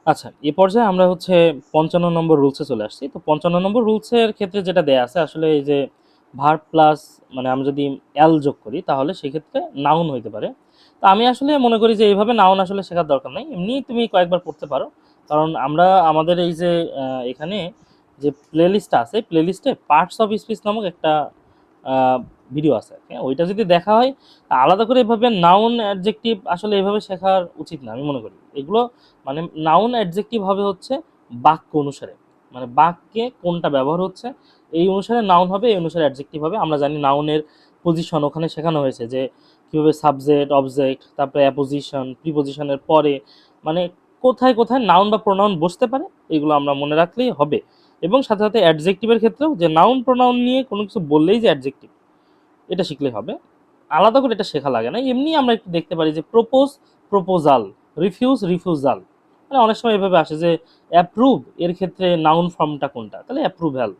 আচ্ছা, এ পর্যায়ে আমরা হচ্ছে ৫৫ নম্বর রুলসে চলে আসছি। তো ৫৫ নম্বর রুলসের ক্ষেত্রে যেটা দেয়া আছে আসলে এই যে ভার্ব প্লাস মানে আমরা যদি এল যোগ করি তাহলে সেক্ষেত্রে নাউন হইতে পারে। তো আমি আসলে মনে করি যে এইভাবে নাউন আসলে শেখার দরকার নাই। এমনি তুমি কয়েকবার পড়তে পারো। কারণ আমরা আমাদের এই যে এখানে যে প্লেলিস্টটা আছে, প্লেলিস্টে পার্টস অফ স্পিচ নামক একটা আ ভিডিও আছে। হ্যাঁ? ওইটা যদি দেখা হয় আলাদা করে এভাবে নাউন অ্যাডজেক্টিভ আসলে এভাবে শেখার উচিত না আমি মনে করি। এগুলো মানে নাউন অ্যাডজেক্টিভ হবে হচ্ছে বাক্য অনুসারে, মানে বাক্যে কোনটা ব্যবহার হচ্ছে এই অনুসারে নাউন হবে, এই অনুসারে অ্যাডজেক্টিভ হবে। আমরা জানি নাউনের পজিশন ওখানে শেখানো হয়েছে যে কীভাবে সাবজেক্ট অবজেক্ট তারপরে অ্যাপোজিশন প্রিপোজিশনের পরে মানে কোথায় কোথায় নাউন বা প্রোনাউন বসতে পারে এগুলো আমরা মনে রাখলেই হবে। এবং সাথে সাথে অ্যাডজেক্টিভের ক্ষেত্রেও যে নাউন প্রোনাউন নিয়ে কোনো কিছু বললেই যে অ্যাডজেক্টিভ এটা শিখলেই হবে, আলাদা করে এটা শেখা লাগে না। এমনি আমরা একটু দেখতে পারি যে প্রপোজ প্রপোজাল, রিফিউজ রিফিউজাল, মানে অনেক সময় এভাবে আসে যে অ্যাপ্রুভ এর ক্ষেত্রে নাউন ফর্মটা কোনটা, তাহলে অ্যাপ্রুভ্যাল।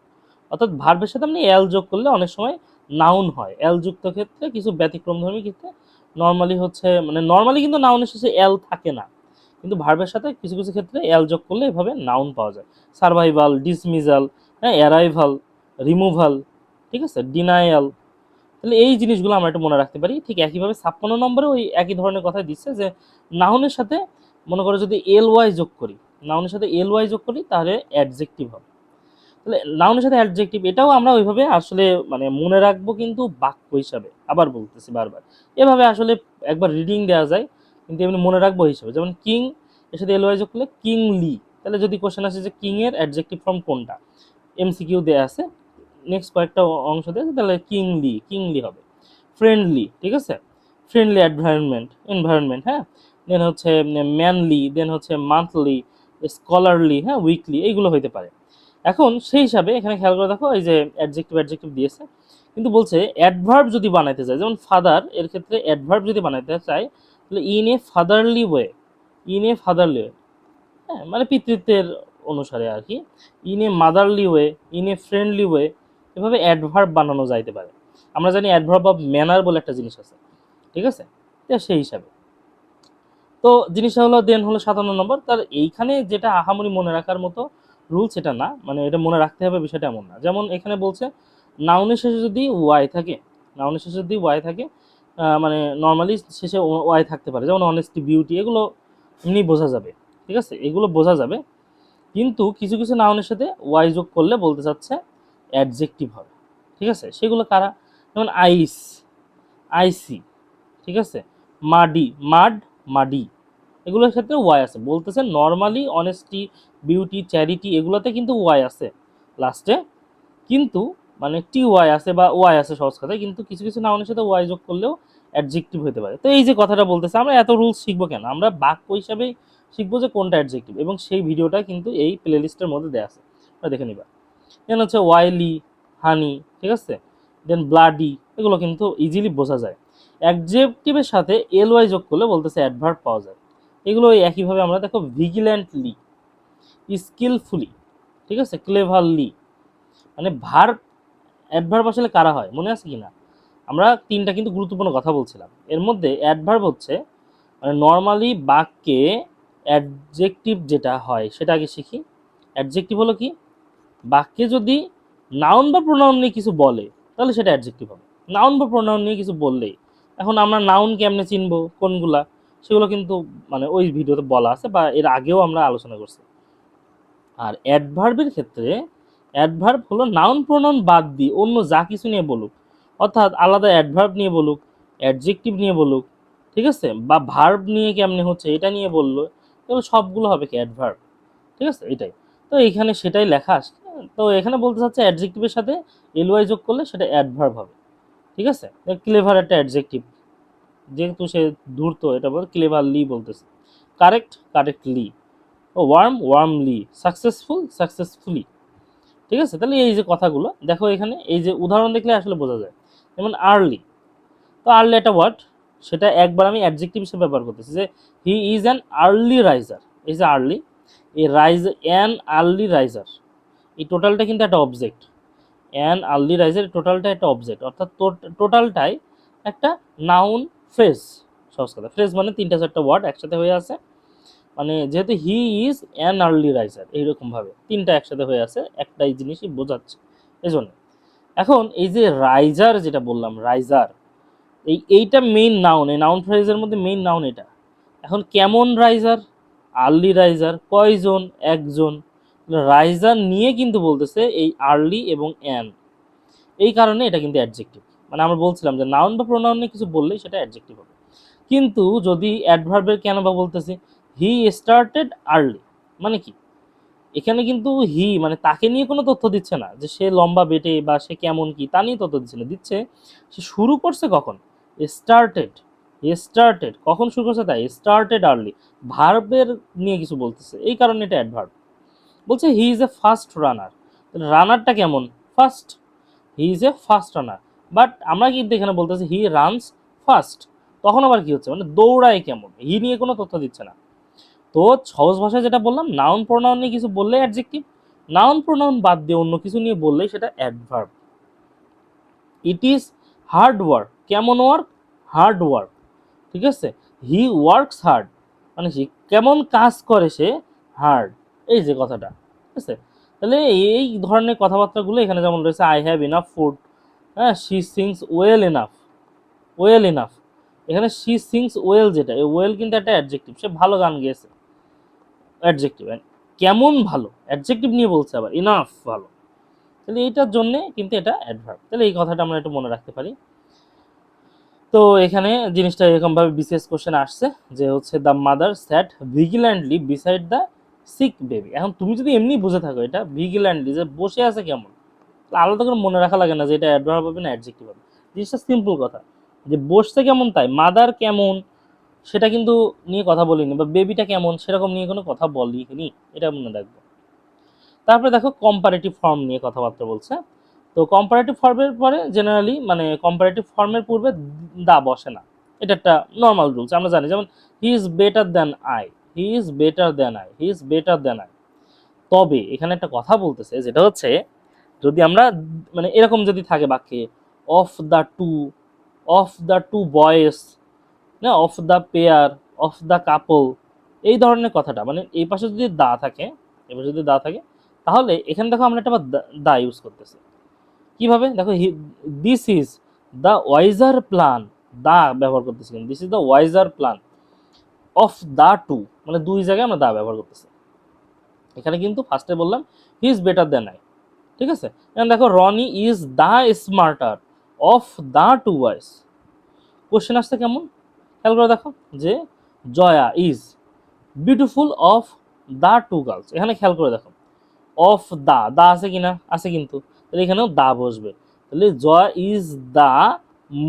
অর্থাৎ ভার্বের সাথে আপনি এল যোগ করলে অনেক সময় নাউন হয়, এল যুক্ত ক্ষেত্রে কিছু ব্যতিক্রমধর্মী ক্ষেত্রে নর্মালি হচ্ছে মানে নর্মালি কিন্তু নাউনের শেষে এল থাকে না, কিন্তু ভার্বের সাথে কিছু কিছু ক্ষেত্রে এল যোগ করলে এভাবে নাউন পাওয়া যায়। সার্ভাইভাল, ডিসমিজাল, হ্যাঁ, অ্যারাইভাল, রিমুভাল, ঠিক আছে, ডিনায়াল। তাহলে এই জিনিসগুলো আমরা একটু মনে রাখতে পারি। ঠিক একইভাবে ৫৬ নম্বরে ওই একই ধরনের কথাই দিচ্ছে যে নাউনের সাথে মনে করো যদি এল ওয়াই যোগ করি, নাউনের সাথে এল ওয়াই যোগ করি তাহলে অ্যাডজেক্টিভ হবে। তাহলে নাউনের সাথে অ্যাডজেক্টিভ এটাও আমরা ওইভাবে আসলে মানে মনে রাখবো কিন্তু বাক্য হিসাবে, আবার বলতেছি বারবার, এভাবে আসলে একবার রিডিং দেওয়া যায় কিন্তু এমনি মনে রাখবো হিসাবে। যেমন কিং এর সাথে এল ওয়াই যোগ করলে কিংলি, তাহলে যদি কোশ্চেন আসে যে কিং এর অ্যাডজেক্টিভ ফর্ম কোনটা, এমসিকিউ দেয়া আছে, নেক্সট কয়েকটা অংশ দেয়া আছে, তাহলে কিংলি কিংলি হবে। ফ্রেন্ডলি, ঠিক আছে, ফ্রেন্ডলি এনভায়রনমেন্ট এনভায়রনমেন্ট, হ্যাঁ, দেন হচ্ছে ম্যানলি, দেন হচ্ছে মান্থলি, স্কলারলি, হ্যাঁ, উইকলি, এইগুলো হইতে পারে। এখন সেই হিসাবে এখানে খেয়াল করে দেখো এই যে অ্যাডজেক্টিভ অ্যাডজেক্টিভ দিয়েছে কিন্তু বলছে অ্যাডভার্ব যদি বানাইতে চায়, যেমন ফাদার এর ক্ষেত্রে অ্যাডভার্ব যদি বানাইতে চায় তাহলে in a fatherly way, in a fatherly way, হ্যাঁ, মানে পিতৃত্বের অনুসারে আর কি, in a motherly way, in a friendly way, এভাবে অ্যাডভার্ব বানানো যাইতে পারে। আমরা জানি অ্যাডভার্ব অফ ম্যানার বলে একটা জিনিস আছে, ঠিক আছে, তো সেই হিসাবে তো জিনিসটা হলো দেন হলো ৫৭ নম্বর। তার এইখানে যেটা আহামরি মনে রাখার মতো রুলস এটা না, মানে এটা মনে রাখতে হবে বিষয়টা এমন না। যেমন এখানে বলছে নাউনের শেষে যদি ওয়াই থাকে, নাউনের শেষে যদি ওয়াই থাকে মানে নর্মালি শেষে ওয়াই থাকতে পারে, যেমন অনেস্টি বিউটি, এগুলো এমনি বোঝা যাবে, ঠিক আছে, এগুলো বোঝা যাবে। কিন্তু কিছু কিছু নাউনের সাথে ওয়াই যোগ করলে বলতে চাচ্ছে অ্যাডজেক্টিভ হবে, ঠিক আছে, সেগুলো কারা, যেমন আইস, আইসি, ঠিক আছে, মাডি, মাড, মাডি, এগুলোর ক্ষেত্রে ওয়াই আছে, বলতেছে নর্মালি অনেস্টি বিউটি চ্যারিটি এগুলোতে কিন্তু ওয়াই আছে লাস্টে, কিন্তু মানে টি ওয়াই আছে বা ওয়াই আছে সহজ কথায়, কিন্তু কিছু কিছু নাউনের সাথে ওয়াই যোগ করলেও অ্যাডজেক্টিভ হতে পারে। তো এই যে কথাটা বলতেছে আমরা এত রুলস শিখবো কেন, আমরা বাক্য হিসাবেই শিখবো যে কোনটা অ্যাডজেক্টিভ, এবং সেই ভিডিওটা কিন্তু এই প্লে লিস্টের মধ্যে দেওয়া আছে, দেখে নিবা। দেন হচ্ছে ওয়াইলি, হানি, ঠিক আছে, দেন ব্লাডি, এগুলো কিন্তু ইজিলি বোঝা যায়। অ্যাডজেক্টিভের সাথে এল ওয়াই যোগ করলে বলতেছে অ্যাডভার্ব পাওয়া যায়। এগুলো একইভাবে আমরা দেখো ভিজিল্যান্টলি, স্কিলফুলি, ঠিক আছে, ক্লেভারলি, মানে ভার্ব অ্যাডভার্ব আসলে কারা হয় মনে আছে কি না, আমরা তিনটা কিন্তু গুরুত্বপূর্ণ কথা বলছিলাম, এর মধ্যে অ্যাডভার্ব হচ্ছে মানে নর্মালি বাক্যে অ্যাডজেক্টিভ যেটা হয় সেটা আগে শিখি। অ্যাডজেক্টিভ হলো কি, বাক্যে যদি নাউন বা প্রোনাউন নিয়ে কিছু বলে তাহলে সেটা অ্যাডজেক্টিভ হবে। নাউন বা প্রোনাউন নিয়ে কিছু বললেই, এখন আমরা নাউন কেমনে চিনবো কোনগুলা সেগুলো কিন্তু মানে ওই ভিডিওতে বলা আছে বা এর আগেও আমরা আলোচনা করছি। আর অ্যাডভার্বের ক্ষেত্রে অ্যাডভার্ব হলো নাউন প্রোনাউন বাদ দিয়ে অন্য যা কিছু নিয়ে বলুক, অর্থাৎ আলাদা অ্যাডভার্ব নিয়ে বলুক, অ্যাডজেক্টিভ নিয়ে বলুক, ঠিক আছে, বা ভার্ব নিয়ে কেমনে হচ্ছে এটা নিয়ে বললো, এগুলো সবগুলো হবে কি অ্যাডভার্ব, ঠিক আছে, এটাই। তো এখানে সেটাই লেখা আসে। তো এখানে বলতে চাচ্ছে অ্যাডজেক্টিভের সাথে এলওয়াই যোগ করলে সেটা অ্যাডভার্ব হবে, ঠিক আছে। ক্লেভার একটা অ্যাডজেক্টিভ, যেহেতু সে ধূর্ত এটা বল ক্লেভারলি বলতেছে, কারেক্ট কারেক্টলি, ও ওয়ার্ম ওয়ার্মলি, সাকসেসফুল সাকসেসফুলি, ঠিক আছে। তাহলে এই যে কথাগুলো দেখো এখানে এই যে উদাহরণ দেখলে আসলে বোঝা যায়। যেমন আর্লি, তো আর্লি একটা ওয়ার্ড, সেটা একবার আমি অ্যাডজেক্টিভ হিসেবে ব্যবহার করতেছি যে he is an early raiser, এই যে আর্লি, এই রাইজ অ্যান আর্লি রাইজার, এই টোটালটা কিন্তু একটা অবজেক্ট, অ্যান আর্লি রাইজার টোটালটা একটা অবজেক্ট, অর্থাৎ টোটালটাই একটা নাউন ফ্রেজ, সহজ কথা, ফ্রেজ মানে তিনটা চারটা ওয়ার্ড একসাথে হয়ে আছে, মানে যেহেতু he is an early raiser, এইরকমভাবে তিনটা একসাথে হয়ে আছে, একটাই জিনিসই বোঝাচ্ছে এজন্য। এখন এই যে রাইজার যেটা বললাম, রাইজার এইটা মেইন নাউন, এই নাউন ফ্রেজের মধ্যে মেইন নাউন এটা। এখন কেমন রাইজার? Early raiser. কয়জন? একজন। রাইজার নিয়ে কিন্তু বলতেছে এই আর্লি এবং অ্যান, এই কারণে এটা কিন্তু অ্যাডজেক্টিভ। মানে আমরা বলছিলাম যে নাউন বা প্রোনাউন নিয়ে কিছু বললেই সেটা অ্যাডজেক্টিভ হবে। কিন্তু যদি অ্যাডভার্বের কেন বা বলতেছে হি স্টার্টেড আর্লি, মানে কি এখানে কিন্তু হি মানে তাকে নিয়ে কোনো তথ্য দিচ্ছে না যে সে লম্বা বেটে বা সে কেমন কি তা নিয়ে তথ্য দিচ্ছে না, দিচ্ছে সে শুরু করছে কখন, স্টার্টেড। স্টার্টেড কখন শুরু করছে, তাই স্টার্টেড আর্লি, ভার্বের নিয়ে কিছু বলতেছে, এই কারণে এটা অ্যাডভার্ব। বলছে হি ইজ এ ফাস্ট রানার, রানারটা কেমন, fast, he is a fast runner. But আমরা কিন্তু এখানে বলতেছি হি রানস ফাস্ট, তখন আবার কি হচ্ছে, মানে দৌড়ায় কেমন, হি নিয়ে কোনো তথ্য দিচ্ছে না। তো সহজ ভাষায় যেটা বললাম, নাউন প্রোনাউন নিয়ে কিছু বললেই অ্যাডজেক্টিভ, নাউন প্রোনাউন বাদ দিয়ে অন্য কিছু নিয়ে বললেই সেটা adverb. It is hard work, কেমন ওয়ার্ক, হার্ড ওয়ার্ক, ঠিক আছে। হি ওয়ার্কস হার্ড, মানে সে কেমন কাজ করে, সে হার্ড, এই যে কথাটা, ঠিক আছে। তাহলে এই ধরনের কথাবার্তাগুলো এখানে যেমন রয়েছে, আই হ্যাভ ইনাফ ফুড, হ্যাঁ, she sings well enough, well enough, এখানে শি সিংস ওয়েল, যেটা এই ওয়েল কিন্তু একটা অ্যাডজেক্টিভ, সে ভালো গান গেয়েছে, অ্যাডজেক্টিভ। কেমন ভালো, অ্যাডজেক্টিভ নিয়ে বলছে আবার, ইনাফ ভালো, তাহলে এইটার জন্য কিন্তু এটা অ্যাডভার্ব। তাহলে এই কথাটা আমরা একটু মনে রাখতে পারি। তো এখানে জিনিসটা এরকমভাবে বিসিএস কোশ্চেন আসছে যে হচ্ছে the mother sat vigilantly beside the sick baby. এখন তুমি যদি এমনি বুঝে থাকো এটা ভিজিল্যান্টলি যে বসে আছে কেমন, আলাদা করে মনে রাখা লাগে না যে এটা অ্যাডভার্ব হবে না অ্যাডজেক্টিভ হবে, জিনিসটা সিম্পল কথা, যে বসছে কেমন তাই, মাদার কেমন সেটা কিন্তু নিয়ে কথা বলিনি, বা বেবিটা কেমন সেরকম নিয়ে কোনো কথা বলিনি, এটা মনে রাখবো। তারপরে দেখো কম্পারেটিভ ফর্ম নিয়ে কথাবার্তা বলছে। তো কম্পারেটিভ ফর্মের পরে জেনারেলি মানে কম্পারেটিভ ফর্মের পূর্বে দা বসে না, এটা একটা নর্মাল রুলস আমরা জানি। যেমন হি is better than I, he is better than I, he is better than I. তবে এখানে একটা কথা বলতেছে, যেটা হচ্ছে যদি আমরা মানে এরকম যদি থাকে বাক্যে, of the two, of the two boys, না of the pair, of the couple, এই ধরনের কথাটা, মানে এই পাশে যদি দা থাকে, এই পাশে যদি দা থাকে, তাহলে এখানে দেখো আমরা একটা দা ইউজ করতেছি। কিভাবে দেখো, this is the wiser plan, the ব্যবহার করতেছি, this is the wiser plan of the two, মানে দুই জায়গায় আমরা দা ব্যবহার করতেছি। এখানে কিন্তু ফার্স্টে বললাম he is better than I, ঠিক আছে। এখন দেখো Roni is the smarter of the two boys, question আসছে কেমন, খেয়াল করে দেখো যে Joya is beautiful of the two girls, এখানে খেয়াল করে দেখো অফ দা, দা আছে কিনা, আছে কিন্তু, তাহলে এখানেও দা বসবে, তাহলে joy is the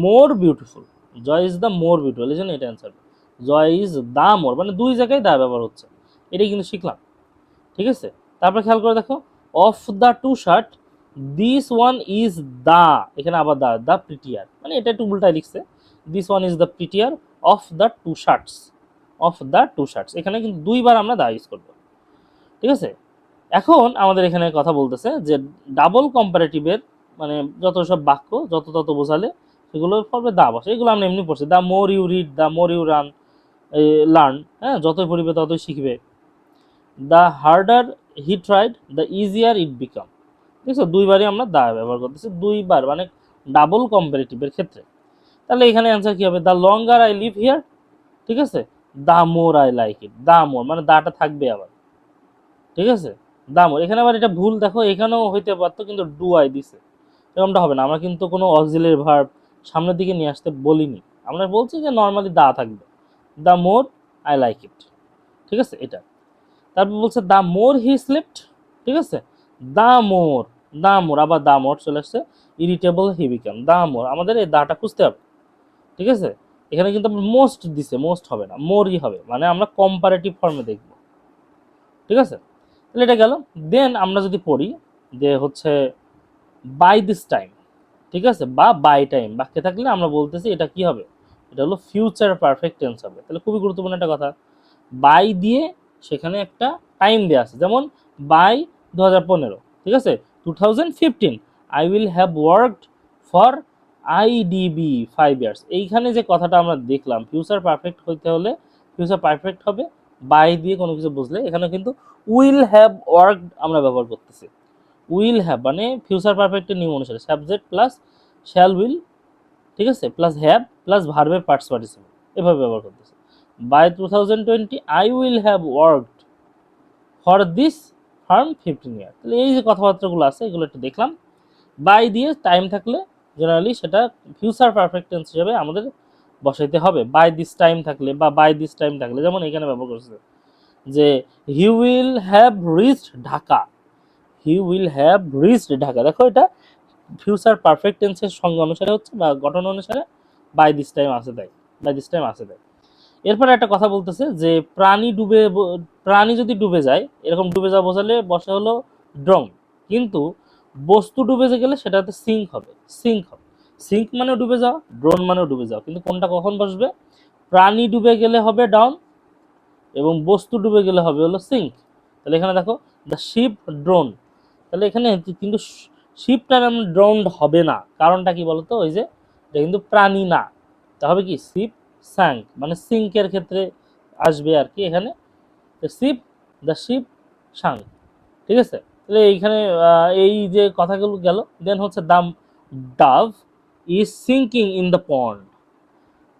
more beautiful, joy is the more beautiful, এই জন্য এটা অ্যান্সার, জয় ইজ দা মোর, মানে দুই জায়গায় দা ব্যবহার হচ্ছে, এটাই কিন্তু শিখলাম, ঠিক আছে। তারপর খেয়াল করে দেখো of the two shirt this one is the, এখানে আবার দা, দ্য প্রিটিয়ার, মানে এটা একটু উল্টায় লিখছে, this one is the prettier of the two shirts, of the two shirts, এখানে কিন্তু দুইবার আমরা দা ইউজ করবো, ঠিক আছে। এখন আমাদের এখানে কথা বলতেছে যে ডাবল কম্পারেটিভের মানে যত সব বাক্য যত তত বোঝালে সেগুলোর ফলে দা বসে, এগুলো আমরা এমনি পড়ছি, the more you read, the more you run learn, হ্যাঁ, যতই পড়িবে ততই শিখবে। The harder he tried the easier it become, ঠিক আছে, দুইবারই আমরা দা ব্যবহার করতেছি, দুইবার মানে ডাবল কম্পারেটিভের ক্ষেত্রে। তাহলে এখানে অ্যান্সার কি হবে, the longer I live here, ঠিক আছে, the more I like it, the more মানে দাটা থাকবে আবার, ঠিক আছে, দামর। এখানে আবার এটা ভুল, দেখো এখানেও হইতে পারতো কিন্তু ডু আই দিছে, এরকমটা হবে না, আমরা কিন্তু কোনো অক্সিলারি ভার্ব সামনের দিকে নিয়ে আসতে বলিনি, আমরা বলছি যে নর্মালি দা থাকবে, the more I like it, ঠিক আছে এটা। তারপর বলছে দ্য মোর হি স্লিপড, ঠিক আছে, দ্য মোর, দ্য মোর আবার দ্য মোর চলে আসছে, irritable he become, the more, আমাদের এই দাটা খুঁজতে হবে, ঠিক আছে। এখানে কিন্তু মোস্ট দিছে, মোস্ট হবে না, মোরই হবে, মানে আমরা কম্পারেটিভ ফর্মে দেখব, ঠিক আছে। তাহলে এটা গেল। দেন আমরা যদি পড়ি যে হচ্ছে বাই দিস টাইম, ঠিক আছে, বা বাই টাইম বাক্যে থাকলে আমরা বলতেছি এটা কি হবে, এটা হলো ফিউচার পারফেক্ট টেন্স হবে। তাহলে খুবই গুরুত্বপূর্ণ একটা কথা, বাই দিয়ে সেখানে একটা টাইম দেওয়া আছে, যেমন বাই 2015, ঠিক আছে, 2015 I will have worked for IDB 5 years, এইখানে যে কথাটা আমরা দেখলাম ফিউচার পারফেক্ট হইতে হলে ফিউচার পারফেক্ট হবে বাই দিয়ে কোনো কিছু বুঝলে এখানে কিন্তু উইল হ্যাভ ওয়ার্কড আমরা ব্যবহার করতেছি। উইল হ্যাভ মানে ফিউচার পারফেক্টের নিয়ম অনুসারে সাবজেক্ট প্লাস শ্যাল উইল, ঠিক আছে, প্লাস হ্যাভ প্লাস ভার্বের পার্টস পার্টিসিপল, এভাবে ব্যবহার করতেছি। By 2020 I will have worked for this firm 15 year. তাহলে এই যে কথাবার্তাগুলো আছে এগুলো একটু দেখলাম। বাই দিয়ে টাইম থাকলে জেনারেলি সেটা ফিউচার পারফেক্ট টেন্স হিসেবে আমাদের বসাইতে হবে। বাই দিস টাইম থাকলে বা বাই দিস টাইম থাকলে, যেমন এখানে ব্যবহার করছে যে he will have reached Dhaka, he will have reached Dhaka. দেখো এটা ফিউচার পারফেক্ট টেন্সের সংজ্ঞা অনুসারে হচ্ছে বা গঠন অনুসারে বাই দিস টাইম আছে তাই, বাই দিস টাইম আছে তাই। এরপরে একটা কথা বলতেছে যে প্রাণী যদি ডুবে যায়, এরকম ডুবে যাওয়া বোঝালে বসে হলো ড্রং, কিন্তু বস্তু ডুবে গেলে সেটাতে সিঙ্ক হবে, সিঙ্ক হবে। সিঙ্ক মানে ডুবে যাওয়া, ড্রোন মানেও ডুবে যাওয়া, কিন্তু কোনটা কখন বসবে? প্রাণী ডুবে গেলে হবে ডাউন এবং বস্তু ডুবে গেলে হবে হলো সিঙ্ক। তাহলে এখানে দেখো দ্য শিপ ড্রোন, তাহলে এখানে কিন্তু শিপটার ড্রোনড হবে না, কারণটা কি বলতো? ওই যে এটা কিন্তু প্রাণী না, তা হবে কি শিপ স্যাঙ্ক, মানে সিঙ্কের ক্ষেত্রে আসবে আর কি এখানে শিপ, দ্য শিপ সাঙ্ক, ঠিক আছে। তাহলে এইখানে এই যে কথাগুলো গেল। দেন হচ্ছে the Dove is sinking in the pond,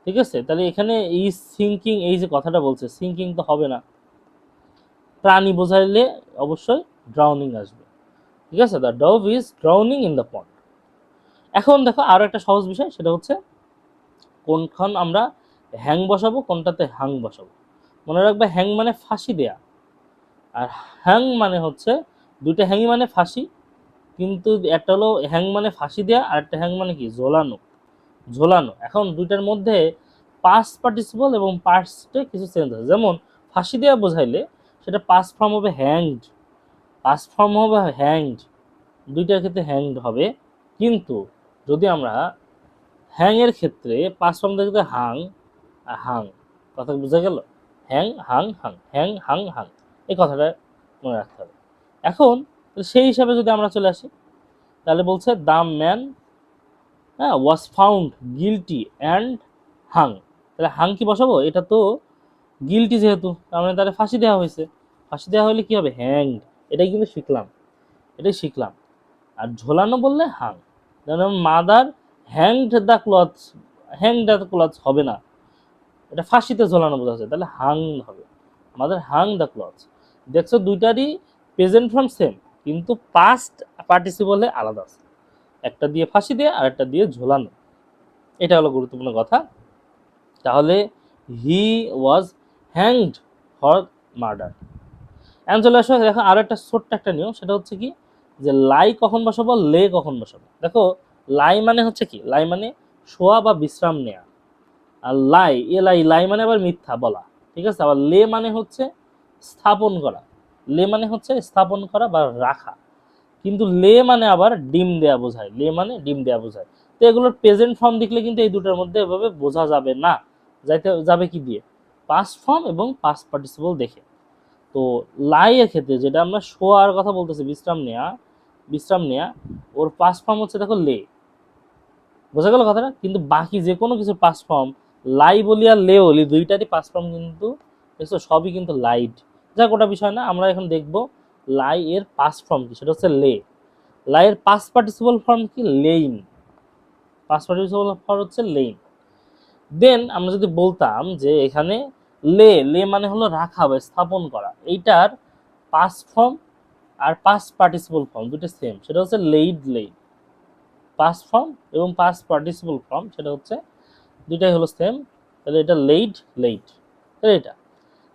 ঠিক আছে। তাহলে এখানে ইজ সিঙ্কিং, এই যে কথাটা বলছে সিঙ্কিং তো হবে না, প্রাণী বোঝাইলে অবশ্যই ড্রাউনিং আসবে, ঠিক আছে। The Dove is drowning in the pond. এখন দেখো আরো একটা সহজ বিষয়, সেটা হচ্ছে কোনখান আমরা হ্যাং বসাবো, কোনটাতে হাং বসাবো। মনে রাখবে হ্যাং মানে ফাঁসি দেয়া, আর হ্যাং মানে হচ্ছে দুইটা হ্যাংই মানে ফাঁসি, কিন্তু একটা হলো হ্যাং মানে ফাঁসি দেয়া আর একটা হ্যাং মানে কি ঝোলানো, ঝোলানো। এখন দুইটার মধ্যে পাস্ট পার্টিসিপল এবং পাস্টে কিছু চেঞ্জ আছে। যেমন ফাঁসি দেয়া বোঝাইলে সেটা পাস্ট ফর্ম হবে হ্যাংড, পাস্ট ফর্ম হবে হ্যাংড, দুইটার ক্ষেত্রে হ্যাংড হবে। কিন্তু যদি আমরা হ্যাং এর ক্ষেত্রে পাস্ট ফর্ম দেখতে হাং আর হাং, কথা বোঝা গেল? হ্যাং হাং হাং, হ্যাং হাং হাং, এই কথাটা মনে রাখতে হবে। এখন সেই হিসাবে যদি আমরা চলে আসি, তাহলে বলছে the man was found guilty and hung. তাহলে হাং কি বসাবো? এটা তো গিলটি যেহেতু, তার মানে তাহলে ফাঁসি দেওয়া হয়েছে, ফাঁসি দেওয়া হলে কি হবে? হ্যাংড। এটাই কিন্তু শিখলাম, এটাই শিখলাম। আর ঝোলানো বললে হাং। যেমন mother hanged the clothes, hang the clothes হবে না, এটা ফাঁসিতে ঝোলানো বোঝাচ্ছে, তাহলে হাং হবে, মাদার হাং দ্য ক্লথস। দেখছো দুইটারই প্রেজেন্ট ফর্ম সেম, কিন্তু পাস্ট পার্টিসিপলে আলাদা আছে, একটা দিয়ে ফাঁসি দিয়ে আর একটা দিয়ে ঝোলানো। এটা হলো গুরুত্বপূর্ণ কথা। তাহলে হি ওয়াজ হ্যাংড ফর মার্ডার। এখন চলে আসো, দেখো আরো একটা ছোট্ট একটা নিয়ম, সেটা হচ্ছে কি যে লাই কখন বসাবো, লে কখন বসাবো। দেখো লাই মানে হচ্ছে কি, লাই মানে শোয়া বা বিশ্রাম নেয়া, আর লাই এ লাই, লাই মানে আবার মিথ্যা বলা, ঠিক আছে। আবার লে মানে হচ্ছে স্থাপন করা, লে মানে হচ্ছে স্থাপন করা বা রাখা, কিন্তু লে মানে আবার ডিম দেয়া বোঝায়, লে মানে ডিম দেয়া বোঝায়। তো এগুলোর প্রেজেন্ট ফর্ম দেখলে কিন্তু এই দুটোর মধ্যে এভাবে বোঝা যাবে না, যাইতে যাবে কি দিয়ে? পাস্ট ফর্ম এবং পাস্ট পার্টিসিপল দেখে। তো লাই এর ক্ষেত্রে যেটা আমরা শোয়ার কথা বলতেছি, বিশ্রাম নেয়া, বিশ্রাম নেয়া, ওর পাস্ট ফর্ম হচ্ছে দেখো লে, বোঝা গেল কথাটা। কিন্তু বাকি যে কোনো কিছু পাস্ট ফর্ম, লাই বলি আর লে বলি, দুইটারই পাস্ট ফর্ম কিন্তু দেখছো সবই কিন্তু লাইড। যাক ওটা বিষয় না, আমরা এখন দেখবো লাই এর পাস্ট ফর্ম কি, সেটা হচ্ছে লে। লাই এর পাস্ট পার্টিসিপল ফর্ম কি? লেইন, পাস্ট পার্টিসিপল ফর্ম হচ্ছে লেইন। দেন আমরা যদি বলতাম যে এখানে লে, লে মানে হলো রাখা বা স্থাপন করা, এইটার পাস্ট ফর্ম আর পাস্ট পার্টিসিপল ফর্ম দুটো সেম, সেটা হচ্ছে লেইড, লেইড। পাস্ট ফর্ম এবং পাস্ট পার্টিসিপল ফর্ম সেটা হচ্ছে দুইটাই হলো সেম, তাহলে এটা লেইড, লেইড, তাহলে এটা।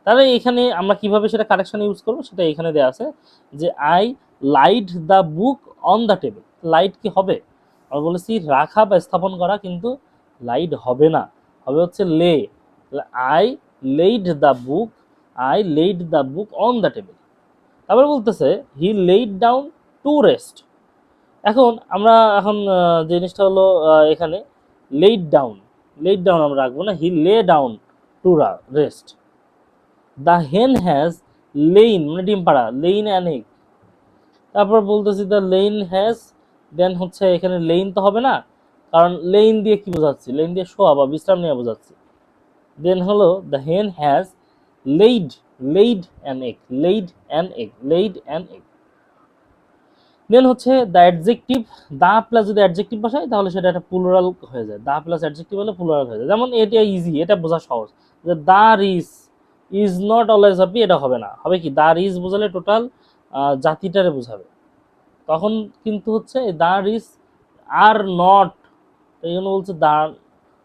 তাহলে এখানে আমরা কিভাবে সেটা কারেকশন ইউজ করবো সেটা এখানে দেওয়া আছে যে I lied the book on the table. Light কি হবে? আমরা বলেছি রাখা বা স্থাপন করা, কিন্তু লাইড হবে না, হবে হচ্ছে লে। I laid the book, I laid the book on the table. তারপরে বলতেছে হি লেইড ডাউন টু রেস্ট। এখন আমরা যে জিনিসটা হলো এখানে লেইড ডাউন, লেইড ডাউন আমরা রাখবো না, he lay down to rest. The hen has lain মানে ডিম পাড়া, লেইন অ্যান এগ। তারপর বলতেছি দ্য লেইন হ্যাজ, দেন হচ্ছে এখানে লেইন তো হবে না, কারণ লেইন দিয়ে কি বোঝাচ্ছি? লেইন দিয়ে শোয়া বা বিশ্রাম নেওয়া বোঝাচ্ছি। দেন হলো the hen has laid laid an egg, laid an egg, laid an egg. Then হচ্ছে দ্য অ্যাডজেক্টিভ, দা প্লাস যদি অ্যাডজেক্টিভ বসাই তাহলে সেটা একটা প্লুরাল হয়ে যায়, দা প্লাস অ্যাডজেক্টিভ হলে প্লুরাল হয়ে যায়। যেমন এটা ইজি, এটা বোঝা সহজ, যে the rich is not always happy, এটা হবে না, হবে কি দা রিস বোঝালে টোটাল জাতিটারে বোঝাবে, তখন কিন্তু হচ্ছে দা রিস আর নট, এই জন্য বলছে the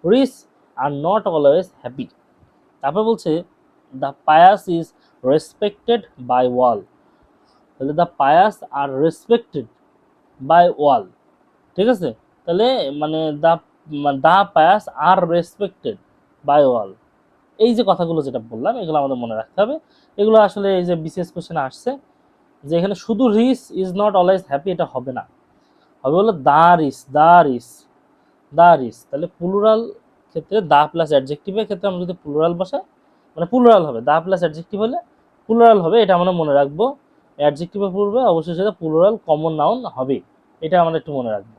rich are not always happy. তারপর বলছে the pious is respected by all, তাহলে the pious are respected by all, ঠিক আছে। তাহলে মানে the pious are respected by all, এই যে কথাগুলো যেটা বললাম এগুলো আমাদের মনে রাখতে হবে। এগুলো আসলে এই যে বিসিএস কোশ্চেনে আসছে, যে এখানে শুধু রিস ইজ নট অলওয়েজ হ্যাপি এটা হবে না, হবে হলো দা রিস, দা রিস, দা রিস। তাহলে প্লুরাল ক্ষেত্রে দা প্লাস অ্যাডজেক্টিভের ক্ষেত্রে আমরা যদি প্লুরাল বসাই মানে প্লুরাল হবে, দা প্লাস অ্যাডজেক্টিভ হলে প্লুরাল হবে, এটা আমরা মনে রাখবো। অ্যাডজেক্টিভের পূর্বে অবশ্যই সেটা প্লুরাল কমন নাউন হবে, এটা আমরা একটু মনে রাখবো।